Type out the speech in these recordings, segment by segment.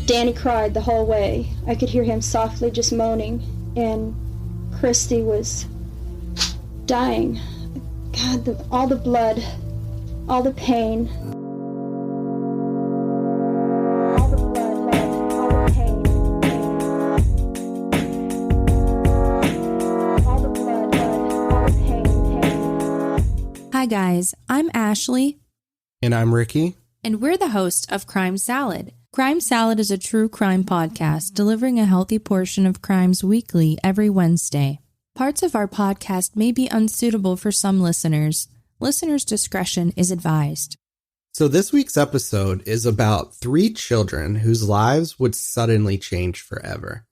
Danny cried the whole way. I could hear him softly just moaning, and Christy was dying. God, all the blood, all the pain. All the blood, all the pain. All the blood, all the pain. Hi guys, I'm Ashley. And I'm Ricky. And we're the host of Crime Salad. Crime Salad is a true crime podcast delivering a healthy portion of crimes weekly every Wednesday. Parts of our podcast may be unsuitable for some listeners. Listeners' discretion is advised. So this week's episode is about 3 children whose lives would suddenly change forever.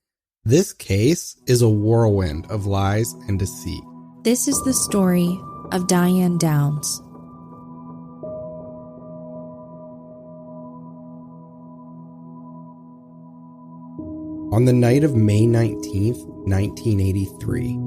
This case is a whirlwind of lies and deceit. This is the story of Diane Downs. On the night of May 19th, 1983,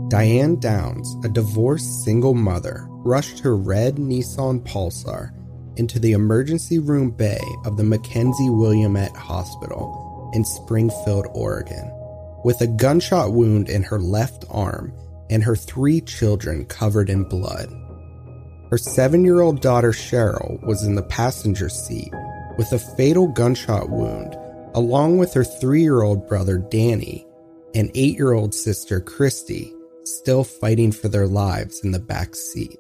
Diane Downs, a divorced single mother, rushed her red Nissan Pulsar into the emergency room bay of the Mackenzie Williamette Hospital in Springfield, Oregon, with a gunshot wound in her left arm and her 3 children covered in blood. Her 7-year-old daughter Cheryl was in the passenger seat with a fatal gunshot wound, along with her 3-year-old brother Danny and 8-year-old sister Christy, still fighting for their lives in the back seat.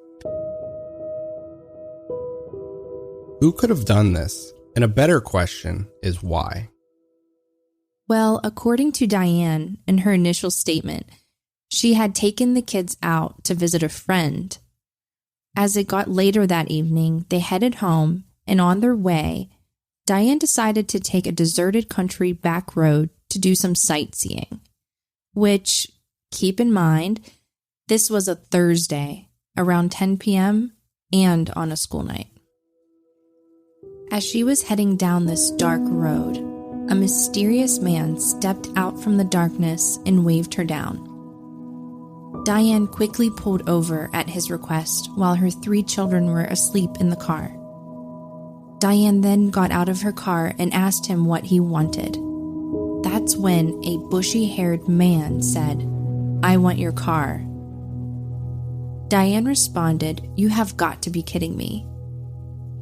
Who could have done this? And a better question is why? Well, according to Diane, in her initial statement, she had taken the kids out to visit a friend. As it got later that evening, they headed home, and on their way, Diane decided to take a deserted country back road to do some sightseeing, which, keep in mind, this was a Thursday around 10 p.m. and on a school night. As she was heading down this dark road, a mysterious man stepped out from the darkness and waved her down. Diane quickly pulled over at his request while her 3 children were asleep in the car. Diane then got out of her car and asked him what he wanted. That's when a bushy-haired man said, "I want your car." Diane responded, "You have got to be kidding me."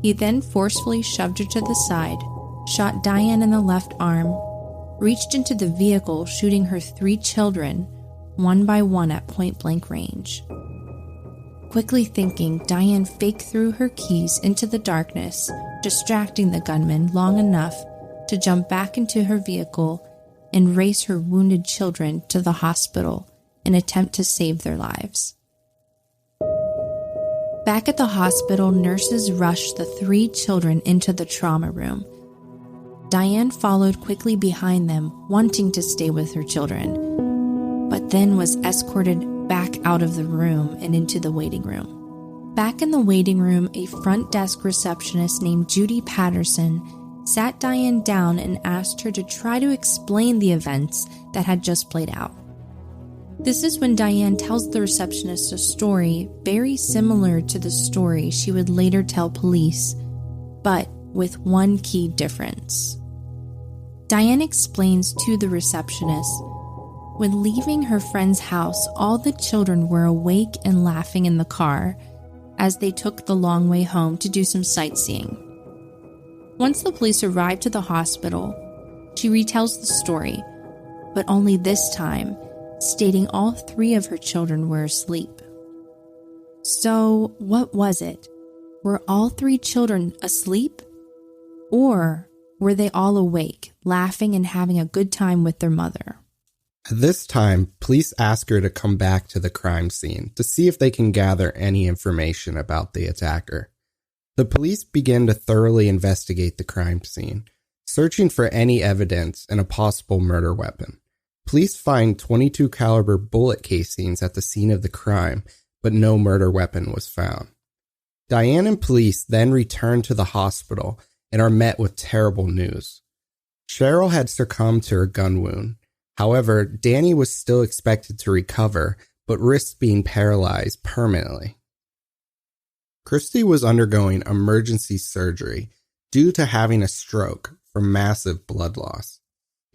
He then forcefully shoved her to the side, shot Diane in the left arm, reached into the vehicle, shooting her 3 children, one by one at point-blank range. Quickly thinking, Diane faked threw her keys into the darkness, distracting the gunman long enough to jump back into her vehicle and race her wounded children to the hospital in an attempt to save their lives. Back at the hospital, nurses rushed the 3 children into the trauma room. Diane followed quickly behind them, wanting to stay with her children, but then was escorted back out of the room and into the waiting room. Back in the waiting room, a front desk receptionist named Judy Patterson sat Diane down and asked her to try to explain the events that had just played out. This is when Diane tells the receptionist a story very similar to the story she would later tell police, but with one key difference. Diane explains to the receptionist, when leaving her friend's house, all the children were awake and laughing in the car as they took the long way home to do some sightseeing. Once the police arrived to the hospital, she retells the story, but only this time stating all 3 of her children were asleep. So, what was it? Were all 3 children asleep? Or were they all awake, laughing and having a good time with their mother? At this time, police ask her to come back to the crime scene to see if they can gather any information about the attacker. The police begin to thoroughly investigate the crime scene, searching for any evidence and a possible murder weapon. Police find .22 caliber bullet casings at the scene of the crime, but no murder weapon was found. Diane and police then return to the hospital and are met with terrible news. Cheryl had succumbed to her gun wound. However, Danny was still expected to recover, but risked being paralyzed permanently. Christy was undergoing emergency surgery due to having a stroke from massive blood loss.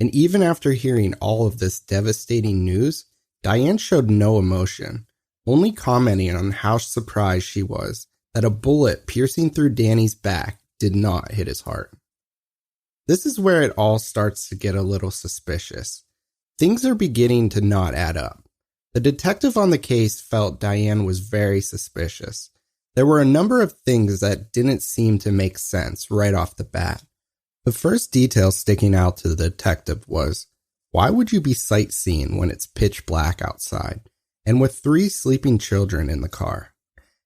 And even after hearing all of this devastating news, Diane showed no emotion, only commenting on how surprised she was that a bullet piercing through Danny's back did not hit his heart. This is where it all starts to get a little suspicious. Things are beginning to not add up. The detective on the case felt Diane was very suspicious. There were a number of things that didn't seem to make sense right off the bat. The first detail sticking out to the detective was, why would you be sightseeing when it's pitch black outside, and with 3 sleeping children in the car?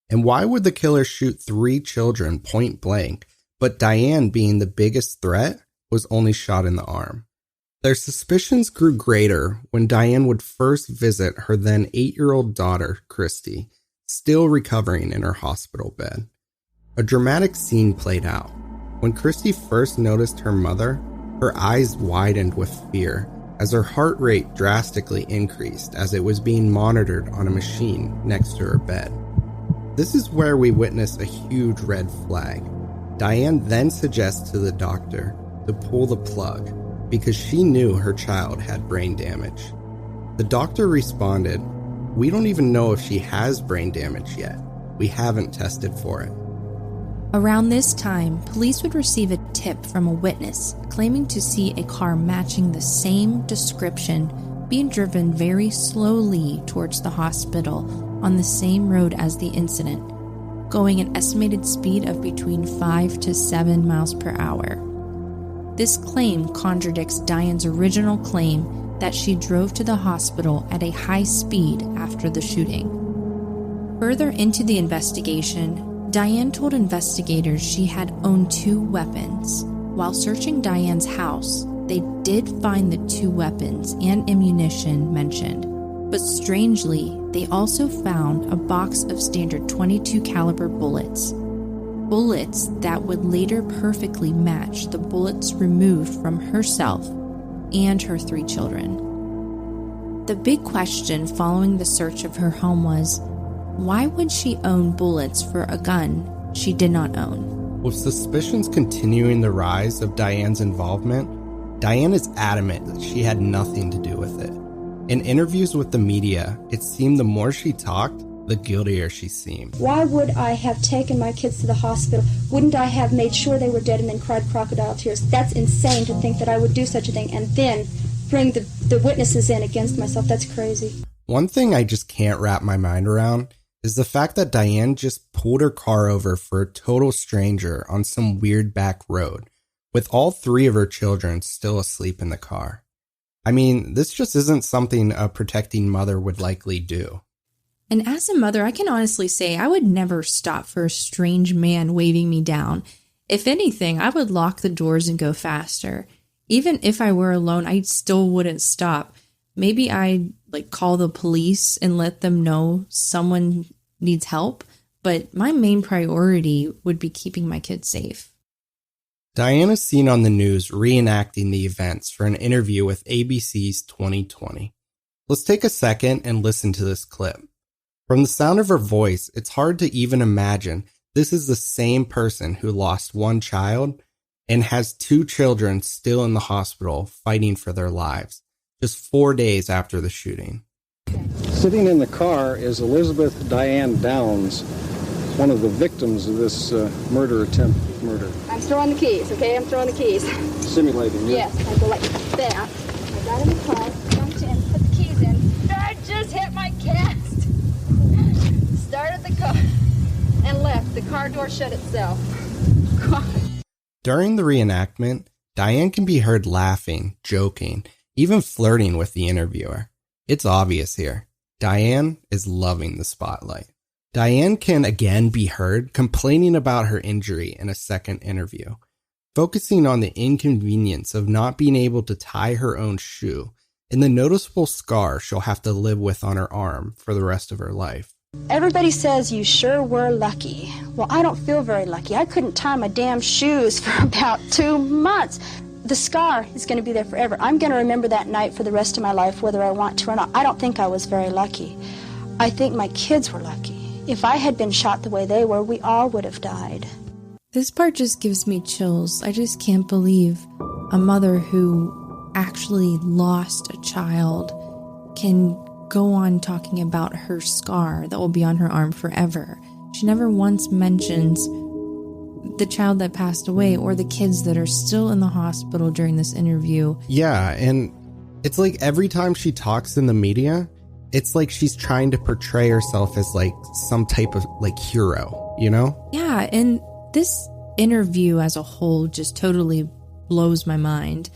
And why would the killer shoot 3 children point blank, but Diane, being the biggest threat, was only shot in the arm? Their suspicions grew greater when Diane would first visit her then 8-year-old daughter, Christy, still recovering in her hospital bed. A dramatic scene played out. When Christy first noticed her mother, her eyes widened with fear as her heart rate drastically increased as it was being monitored on a machine next to her bed. This is where we witness a huge red flag. Diane then suggests to the doctor to pull the plug because she knew her child had brain damage. The doctor responded, "We don't even know if she has brain damage yet. We haven't tested for it." Around this time, police would receive a tip from a witness claiming to see a car matching the same description being driven very slowly towards the hospital on the same road as the incident, going an estimated speed of between 5 to 7 miles per hour. This claim contradicts Diane's original claim that she drove to the hospital at a high speed after the shooting. Further into the investigation, Diane told investigators she had owned 2 weapons. While searching Diane's house, they did find the 2 weapons and ammunition mentioned, but strangely, they also found a box of standard .22 caliber bullets. Bullets that would later perfectly match the bullets removed from herself and her 3 children. The big question following the search of her home was, why would she own bullets for a gun she did not own? With suspicions continuing the rise of Diane's involvement, Diane is adamant that she had nothing to do with it. In interviews with the media, it seemed the more she talked, the guiltier she seemed. Why would I have taken my kids to the hospital? Wouldn't I have made sure they were dead and then cried crocodile tears? That's insane to think that I would do such a thing and then bring the witnesses in against myself. That's crazy. One thing I just can't wrap my mind around is the fact that Diane just pulled her car over for a total stranger on some weird back road, with all 3 of her children still asleep in the car. I mean, this just isn't something a protecting mother would likely do. And as a mother, I can honestly say I would never stop for a strange man waving me down. If anything, I would lock the doors and go faster. Even if I were alone, I still wouldn't stop. Maybe I'd call the police and let them know someone needs help, but my main priority would be keeping my kids safe. Diane is seen on the news reenacting the events for an interview with ABC's 2020. Let's take a second and listen to this clip. From the sound of her voice, it's hard to even imagine this is the same person who lost 1 child and has 2 children still in the hospital fighting for their lives, just 4 days after the shooting. Sitting in the car is Elizabeth Diane Downs, one of the victims of this murder. I'm throwing the keys, okay? I'm throwing the keys. Simulating, yeah? Yes, I go like that. I got in the car, jumped in, put the keys in. I just hit my cast. Started the car and left. The car door shut itself. God. During the reenactment, Diane can be heard laughing, joking, even flirting with the interviewer. It's obvious here. Diane is loving the spotlight. Diane can again be heard complaining about her injury in a second interview, focusing on the inconvenience of not being able to tie her own shoe and the noticeable scar she'll have to live with on her arm for the rest of her life. Everybody says you sure were lucky. Well, I don't feel very lucky. I couldn't tie my damn shoes for about 2 months. The scar is going to be there forever. I'm going to remember that night for the rest of my life, whether I want to or not. I don't think I was very lucky. I think my kids were lucky. If I had been shot the way they were, we all would have died. This part just gives me chills. I just can't believe a mother who actually lost a child can go on talking about her scar that will be on her arm forever. She never once mentions the child that passed away or the kids that are still in the hospital during this interview. Yeah, and it's like every time she talks in the media, it's like she's trying to portray herself as like some type of like hero, you know? Yeah, and this interview as a whole just totally blows my mind.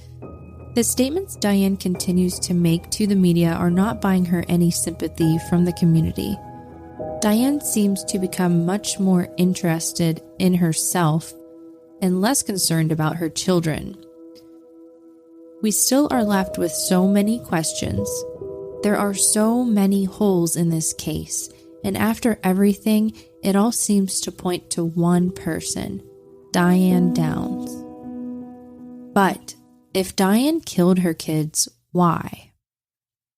The statements Diane continues to make to the media are not buying her any sympathy from the community. Diane seems to become much more interested in herself and less concerned about her children. We still are left with so many questions. There are so many holes in this case, and after everything, it all seems to point to one person, Diane Downs. But if Diane killed her kids, why?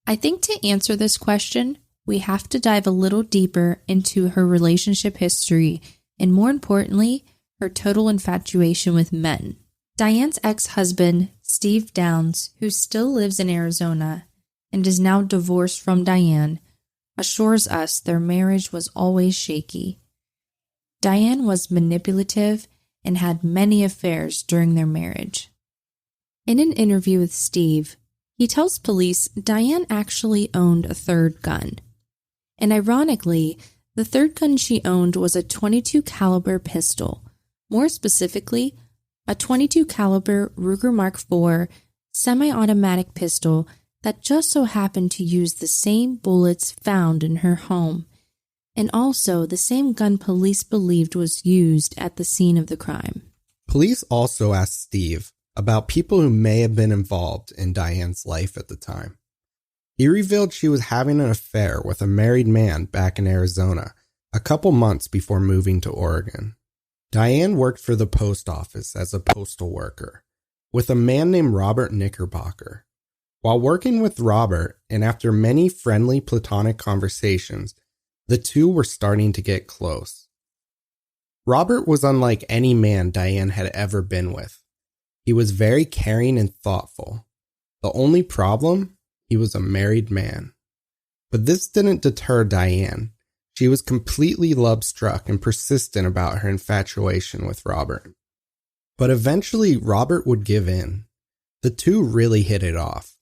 I think to answer this question, we have to dive a little deeper into her relationship history and, more importantly, her total infatuation with men. Diane's ex-husband, Steve Downs, who still lives in Arizona and is now divorced from Diane, assures us their marriage was always shaky. Diane was manipulative and had many affairs during their marriage. In an interview with Steve, he tells police Diane actually owned a third gun. And ironically, the third gun she owned was a .22 caliber pistol, more specifically, a .22 caliber Ruger Mark IV semi-automatic pistol that just so happened to use the same bullets found in her home, and also the same gun police believed was used at the scene of the crime. Police also asked Steve about people who may have been involved in Diane's life at the time. He revealed she was having an affair with a married man back in Arizona a couple months before moving to Oregon. Diane worked for the post office as a postal worker with a man named Robert Knickerbocker. While working with Robert, and after many friendly platonic conversations, the two were starting to get close. Robert was unlike any man Diane had ever been with. He was very caring and thoughtful. The only problem? He was a married man. But this didn't deter Diane. She was completely love-struck and persistent about her infatuation with Robert. But eventually, Robert would give in. The two really hit it off.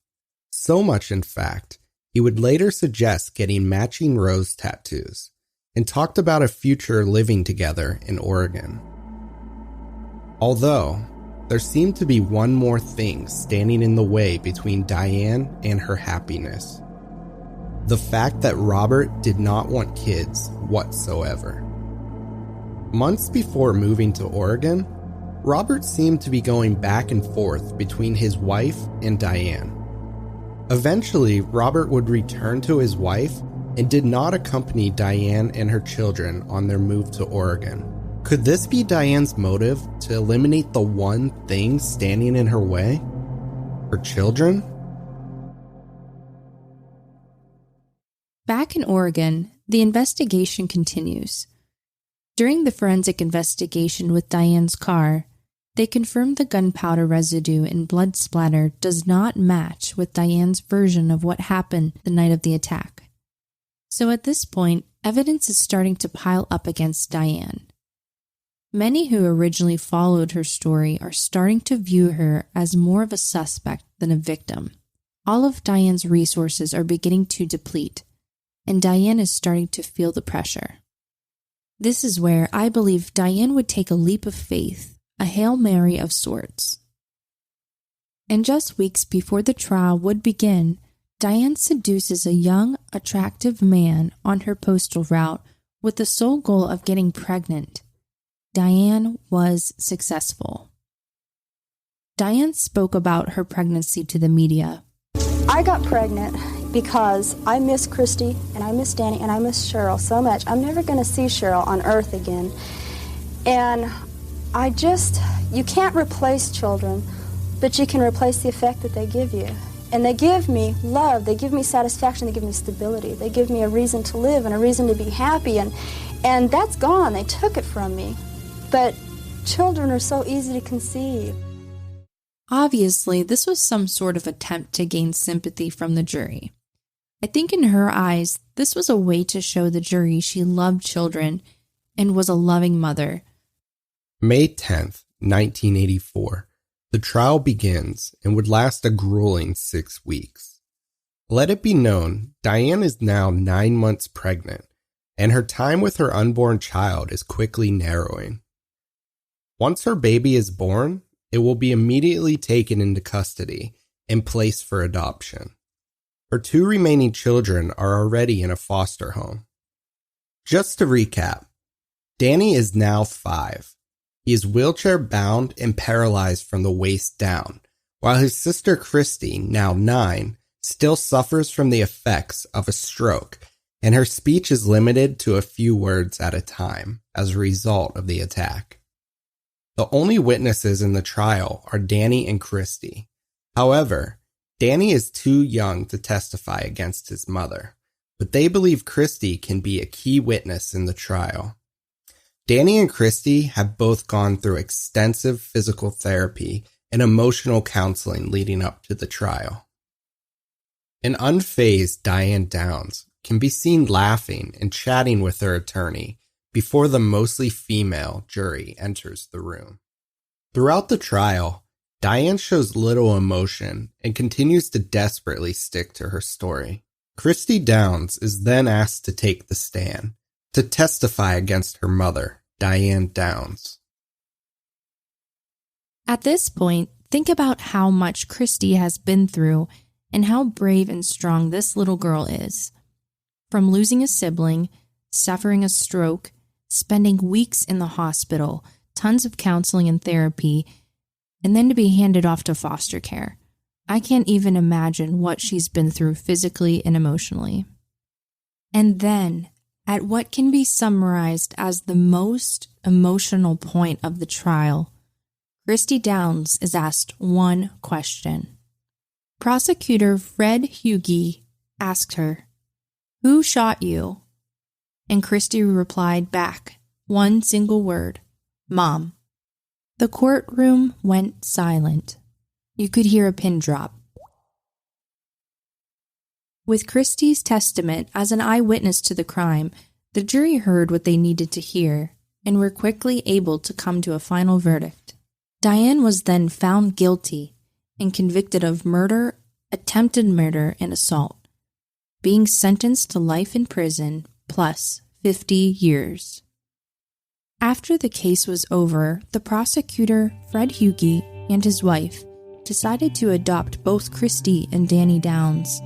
So much, in fact, he would later suggest getting matching rose tattoos and talked about a future living together in Oregon. Although, there seemed to be one more thing standing in the way between Diane and her happiness. The fact that Robert did not want kids whatsoever. Months before moving to Oregon, Robert seemed to be going back and forth between his wife and Diane. Eventually, Robert would return to his wife and did not accompany Diane and her children on their move to Oregon. Could this be Diane's motive to eliminate the one thing standing in her way? Her children? Back in Oregon, the investigation continues. During the forensic investigation with Diane's car, they confirmed the gunpowder residue and blood splatter does not match with Diane's version of what happened the night of the attack. So at this point, evidence is starting to pile up against Diane. Many who originally followed her story are starting to view her as more of a suspect than a victim. All of Diane's resources are beginning to deplete, and Diane is starting to feel the pressure. This is where I believe Diane would take a leap of faith, a Hail Mary of sorts. And just weeks before the trial would begin, Diane seduces a young, attractive man on her postal route with the sole goal of getting pregnant. Diane was successful. Diane spoke about her pregnancy to the media. I got pregnant because I miss Christy and I miss Danny and I miss Cheryl so much. I'm never going to see Cheryl on earth again. And you can't replace children, but you can replace the effect that they give you. And they give me love, they give me satisfaction, they give me stability, they give me a reason to live and a reason to be happy, and that's gone. They took it from me. But Children are so easy to conceive. Obviously, this was some sort of attempt to gain sympathy from the jury. I think in her eyes, this was a way to show the jury she loved children and was a loving mother. May 10th, 1984. The trial begins and would last a grueling 6 weeks. Let it be known, Diane is now 9 months pregnant, and her time with her unborn child is quickly narrowing. Once her baby is born, it will be immediately taken into custody and placed for adoption. Her 2 remaining children are already in a foster home. Just to recap, Danny is now 5. He is wheelchair bound and paralyzed from the waist down, while his sister Christy, now 9, still suffers from the effects of a stroke, and her speech is limited to a few words at a time as a result of the attack. The only witnesses in the trial are Danny and Christy. However, Danny is too young to testify against his mother, but they believe Christy can be a key witness in the trial. Danny and Christy have both gone through extensive physical therapy and emotional counseling leading up to the trial. An unfazed Diane Downs can be seen laughing and chatting with her attorney before the mostly female jury enters the room. Throughout the trial, Diane shows little emotion and continues to desperately stick to her story. Christy Downs is then asked to take the stand to testify against her mother, Diane Downs. At this point, think about how much Christy has been through and how brave and strong this little girl is. From losing a sibling, suffering a stroke, spending weeks in the hospital, tons of counseling and therapy, and then to be handed off to foster care. I can't even imagine what she's been through physically and emotionally. And then, at what can be summarized as the most emotional point of the trial, Christy Downs is asked one question. Prosecutor Fred Hughey asked her, "Who shot you?" And Christy replied back, one single word, "Mom." The courtroom went silent. You could hear a pin drop. With Christy's testament as an eyewitness to the crime, the jury heard what they needed to hear and were quickly able to come to a final verdict. Diane was then found guilty and convicted of murder, attempted murder, and assault, being sentenced to life in prison plus 50 years. After the case was over, the prosecutor, Fred Hughey, and his wife decided to adopt both Christy and Danny Downs.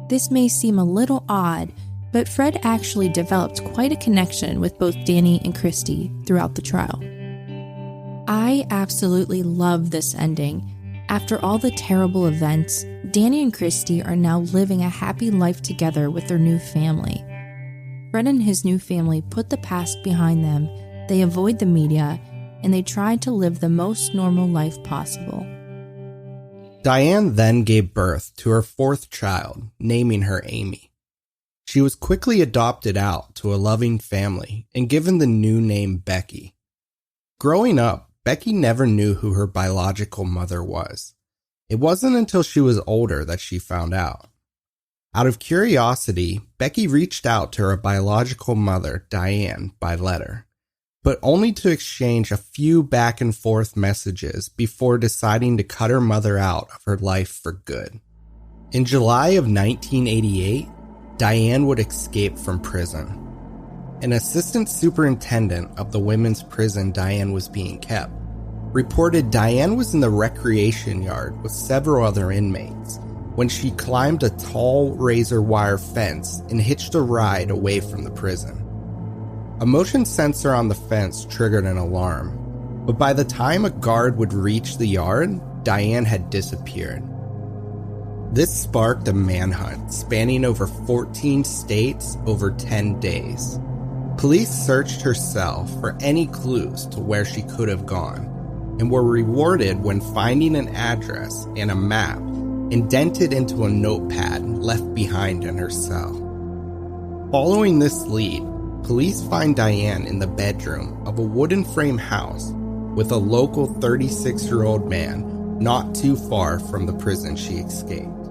This may seem a little odd, but Fred actually developed quite a connection with both Danny and Christy throughout the trial. I absolutely love this ending. After all the terrible events, Danny and Christy are now living a happy life together with their new family. Fred and his new family put the past behind them, they avoid the media, and they try to live the most normal life possible. Diane then gave birth to her 4th child, naming her Amy. She was quickly adopted out to a loving family and given the new name Becky. Growing up, Becky never knew who her biological mother was. It wasn't until she was older that she found out. Out of curiosity, Becky reached out to her biological mother, Diane, by letter, but only to exchange a few back and forth messages before deciding to cut her mother out of her life for good. In July of 1988, Diane would escape from prison. An assistant superintendent of the women's prison Diane was being kept reported Diane was in the recreation yard with several other inmates when she climbed a tall razor wire fence and hitched a ride away from the prison. A motion sensor on the fence triggered an alarm, but by the time a guard would reach the yard, Diane had disappeared. This sparked a manhunt spanning over 14 states over 10 days. Police searched her cell for any clues to where she could have gone, and were rewarded when finding an address and a map indented into a notepad left behind in her cell. Following this lead, police find Diane in the bedroom of a wooden frame house with a local 36-year-old man not too far from the prison she escaped.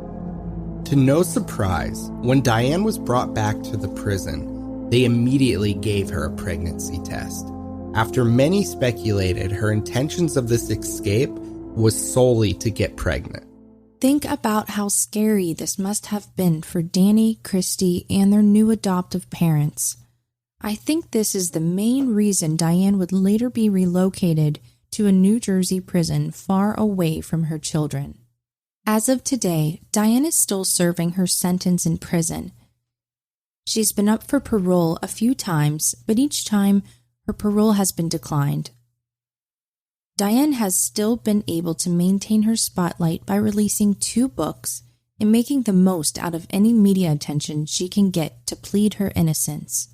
To no surprise, when Diane was brought back to the prison, they immediately gave her a pregnancy test. After many speculated her intentions of this escape was solely to get pregnant. Think about how scary this must have been for Danny, Christy, and their new adoptive parents. I think this is the main reason Diane would later be relocated to a New Jersey prison far away from her children. As of today, Diane is still serving her sentence in prison. She's been up for parole a few times, but each time her parole has been declined. Diane has still been able to maintain her spotlight by releasing 2 books and making the most out of any media attention she can get to plead her innocence.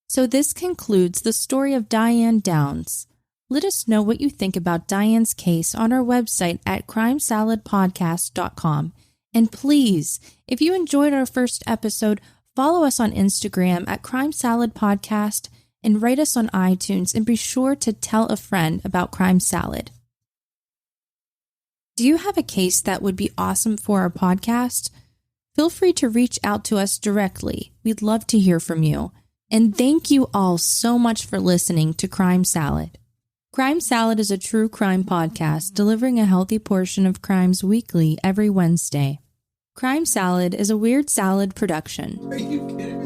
So this concludes the story of Diane Downs. Let us know what you think about Diane's case on our website at crimesaladpodcast.com. And please, if you enjoyed our first episode, follow us on Instagram at Crime Salad Podcast and rate us on iTunes, and be sure to tell a friend about Crime Salad. Do you have a case that would be awesome for our podcast? Feel free to reach out to us directly. We'd love to hear from you. And thank you all so much for listening to Crime Salad. Crime Salad is a true crime podcast delivering a healthy portion of crimes weekly every Wednesday. Crime Salad is a Weird Salad production. Are you kidding me?